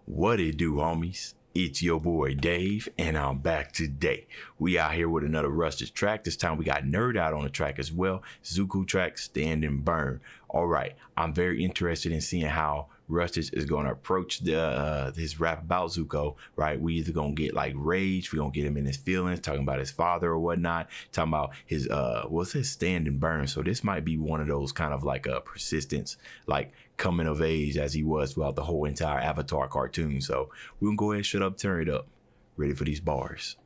What it do, homies? It's your boy Dave, and I'm back today. We out here with another Rustage track. This time we got NerdOut on the track as well. ZUKO track, Stand and Burn. All right, I'm very interested in seeing how Rustage is going to approach his rap about ZUKO, right? We either going to get like rage, we're going to get him in his feelings, talking about his father or whatnot, talking about his, Stand and Burn. So this might be one of those kind of like persistence, like coming of age as he was throughout the whole entire Avatar cartoon. So we're going to go ahead, shut up, turn it up. Ready for these bars.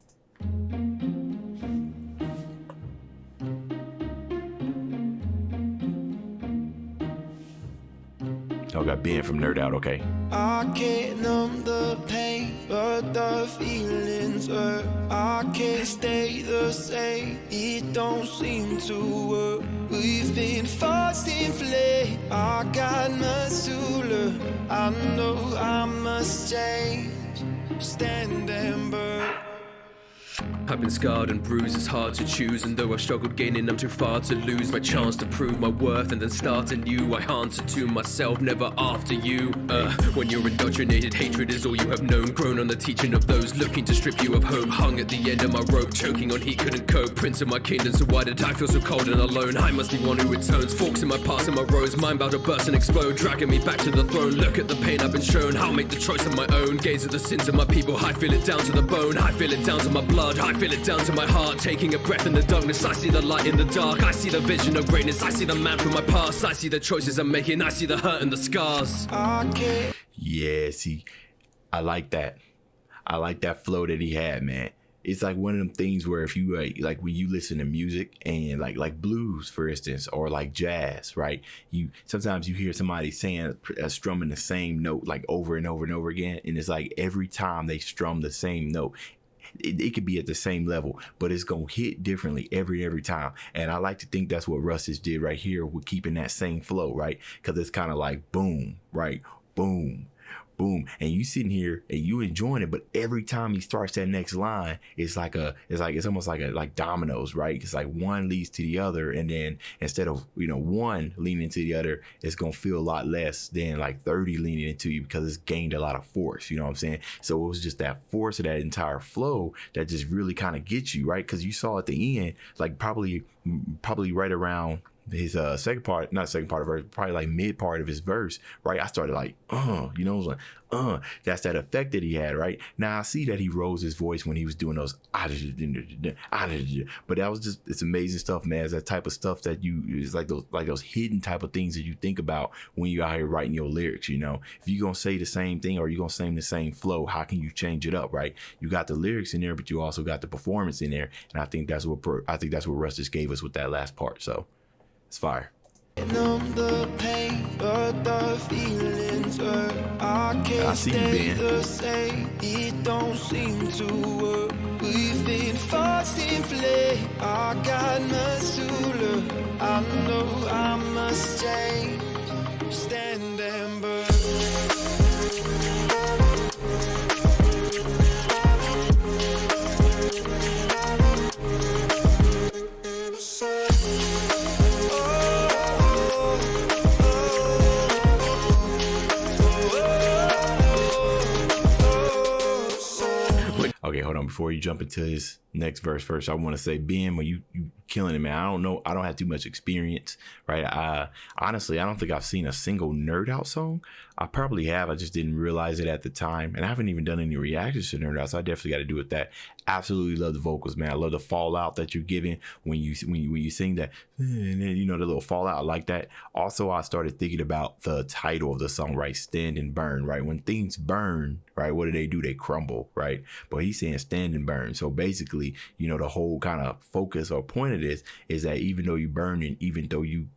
I got Ben from NerdOut, okay? I can't numb the pain, but the feelings hurt. I can't stay the same, it don't seem to work. We've been fast in flame, I got much to learn. I know I must change, stand and burn. I've been scarred and bruised, it's hard to choose. And though I've struggled gaining, I'm too far to lose my chance to prove my worth and then start anew. I answer to myself, never after you. When you're indoctrinated, hatred is all you have known. Grown on the teaching of those looking to strip you of hope. Hung at the end of my rope, choking on heat, couldn't cope. Prince of my kingdom, so why did I feel so cold and alone? I must be one who returns. Forks in my past and my rose, mind about to burst and explode, dragging me back to the throne. Look at the pain I've been shown, I'll make the choice of my own. Gaze at the sins of my people, I feel it down to the bone. I feel it down to my blood, I feel it down to my heart. Taking a breath in the darkness, I see the light in the dark. I see the vision of greatness, I see the man from my past. I see the choices I'm making, I see the hurt and the scars. Yeah, see, I like that. I like that flow that he had, man. It's like one of them things where if you like when you listen to music and like blues, for instance, or like jazz, right? Sometimes you hear somebody saying strumming the same note like over and over and over again, and it's like every time they strum the same note, it could be at the same level, but it's gonna hit differently every time. And I like to think that's what Rustage did right here with keeping that same flow, right? Because it's kind of like boom, right? Boom, boom, and you sitting here and you enjoying it, but every time he starts that next line, it's almost like dominoes, right? It's like one leads to the other, and then instead of one leaning into the other, it's gonna feel a lot less than like 30 leaning into you because it's gained a lot of force. You know what I'm saying? So it was just that force of that entire flow that just really kind of gets you, right? Because you saw at the end, like probably right around his not second part of verse, probably like mid part of his verse, right? I started like, that's that effect that he had, right? Now I see that he rose his voice when he was doing those, but that was just, it's amazing stuff, man. It's that type of stuff that it's like those hidden type of things that you think about when you're out here writing your lyrics. If you're gonna say the same thing or you're gonna sing the same flow, how can you change it up, right? You got the lyrics in there, but you also got the performance in there, and I think that's what Rustage gave us with that last part. So it's fire. Numb the pain, but the feelings hurt. I can't stay the same, it don't seem to work. We've been fast in flame, I got much to learn. I know I must change, stand and burn. Okay, hold on. Before you jump into his next verse first, I want to say, Ben, when you killing it, man. I don't know. I don't have too much experience, right? Honestly, I don't think I've seen a single NerdOut song. I probably have. I just didn't realize it at the time. And I haven't even done any reactions to NerdOut, so I definitely got to do with that. Absolutely love the vocals, man. I love the fallout that you're giving when you sing that, and then, the little fallout. I like that. Also, I started thinking about the title of the song, right? Stand and burn, right? When things burn, right? What do? They crumble, right? But he's saying stand and burn. So basically, the whole kind of focus or point of this is that even though you burn and even though you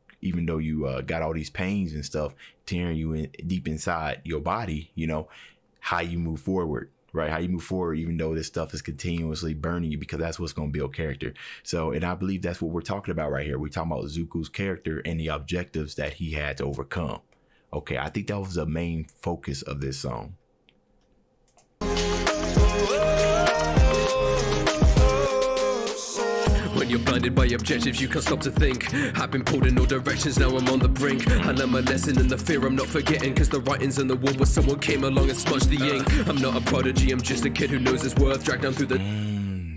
got all these pains and stuff tearing you in deep inside your body, how you move forward, right? How you move forward, even though this stuff is continuously burning you, because that's what's going to build character. So, and I believe that's what we're talking about right here. We're talking about ZUKO's character and the objectives that he had to overcome. Okay, I think that was the main focus of this song. When When you're blinded by objectives, you can't stop to think. I've been pulled in all directions, now I'm on the brink. I learned my lesson and the fear I'm not forgetting, cause the writing's on the wall, but someone came along and smudged the ink. I'm not a prodigy, I'm just a kid who knows his worth. Dragged down through the...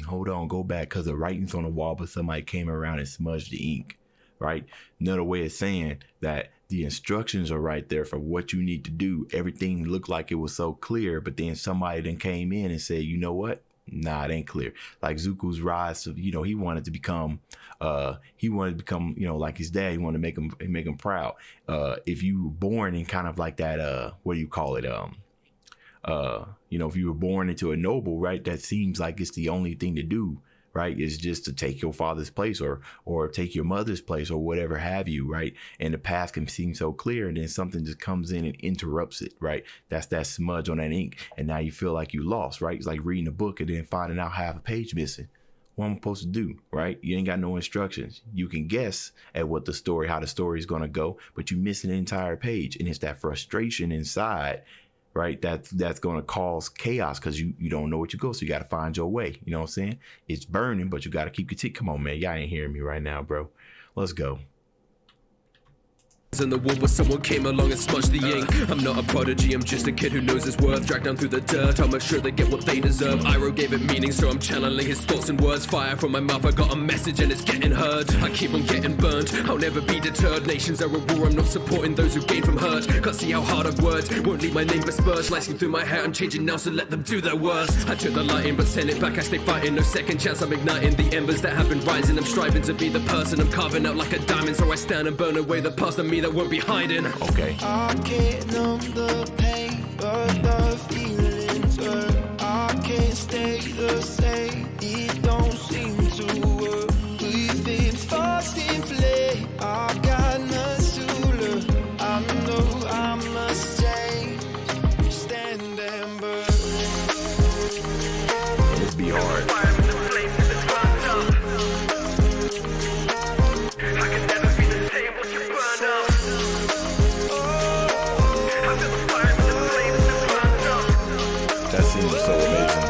Hold on, go back, cause the writing's on the wall, but somebody came around and smudged the ink, right? Another way of saying that the instructions are right there for what you need to do. Everything looked like it was so clear, but then somebody then came in and said, you know what? Nah, it ain't clear. Like ZUKO's rise to, he wanted to become, like his dad. He wanted to make him proud. If you were born in kind of like that, what do you call it? If you were born into a noble, right? That seems like it's the only thing to do, right? Is just to take your father's place or take your mother's place or whatever have you, right? And the path can seem so clear, and then something just comes in and interrupts it, right? That's that smudge on that ink, and now you feel like you lost, right? It's like reading a book and then finding out half a page missing. What am I supposed to do, right? You ain't got no instructions. You can guess at how the story is gonna go, but you miss an entire page, and it's that frustration inside, right? That's going to cause chaos because you don't know what you go. So you got to find your way. You know what I'm saying? It's burning, but you got to keep your tick. Come on, man. Y'all ain't hearing me right now, bro. Let's go. In the wall, but someone came along and smudged the ink. I'm not a prodigy, I'm just a kid who knows his worth. Dragged down through the dirt, I'll make sure they get what they deserve. Iroh gave it meaning, so I'm channeling his thoughts and words. Fire from my mouth, I got a message and it's getting heard. I keep on getting burnt, I'll never be deterred. Nations are at war, I'm not supporting those who gain from hurt. Can't see how hard I've worked, won't leave my name besmirched. Lightning through my hair, I'm changing now, so let them do their worst. I took the light in, but send it back, I stay fighting. No second chance, I'm igniting the embers that have been rising. I'm striving to be the person I'm carving out like a diamond. So I stand and burn away the past of me that won't be hiding. Okay. I can't numb the pain, but the feelings hurt. I can't stay the same. It don't seem to work. We've been fast in flame. I got nothing to learn. I know I must change. Stand and burn. Let's be hard. That seems so amazing.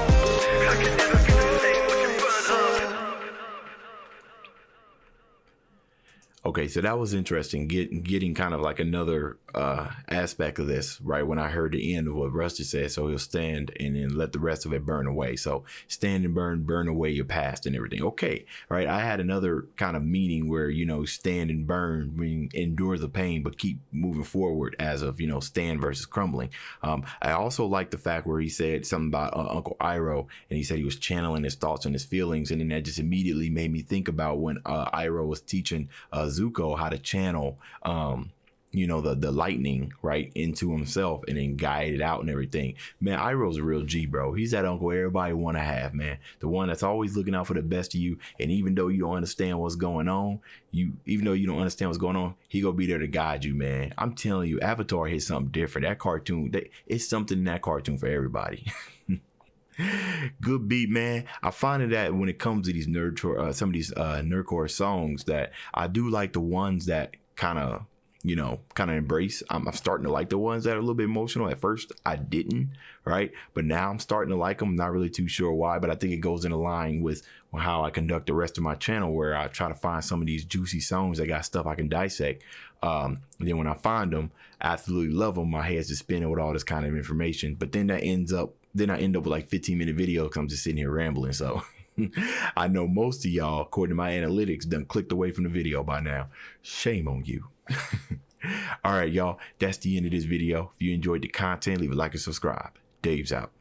Okay, so that was interesting. Getting kind of like another aspect of this, right? When I heard the end of what Rustage said, so he'll stand and then let the rest of it burn away. So stand and burn away your past and everything. Okay, right? I had another kind of meaning where, stand and burn, meaning endure the pain, but keep moving forward as of, stand versus crumbling. I also like the fact where he said something about Uncle Iroh, and he said he was channeling his thoughts and his feelings. And then that just immediately made me think about when Iroh was teaching ZUKO how to channel, the lightning right into himself and then guide it out and everything. Man, Iroh's a real G, bro. He's that uncle everybody want to have, man. The one that's always looking out for the best of you. And even though you don't understand what's going on, he gonna be there to guide you, man. I'm telling you, Avatar hit something different. That cartoon, it's something in that cartoon for everybody. Good beat, man. I find that when it comes to these nerdcore songs, that I do like the ones that kind of embrace. I'm starting to like the ones that are a little bit emotional. At first I didn't, right? But now I'm starting to like them. Not really too sure why, but I think it goes in line with how I conduct the rest of my channel, where I try to find some of these juicy songs that got stuff I can dissect. And then when I find them, I absolutely love them. My head's just spinning with all this kind of information. But then I end up with like 15-minute video because I'm just sitting here rambling. So I know most of y'all, according to my analytics, done clicked away from the video by now. Shame on you. All right, y'all. That's the end of this video. If you enjoyed the content, leave a like and subscribe. Dave's out.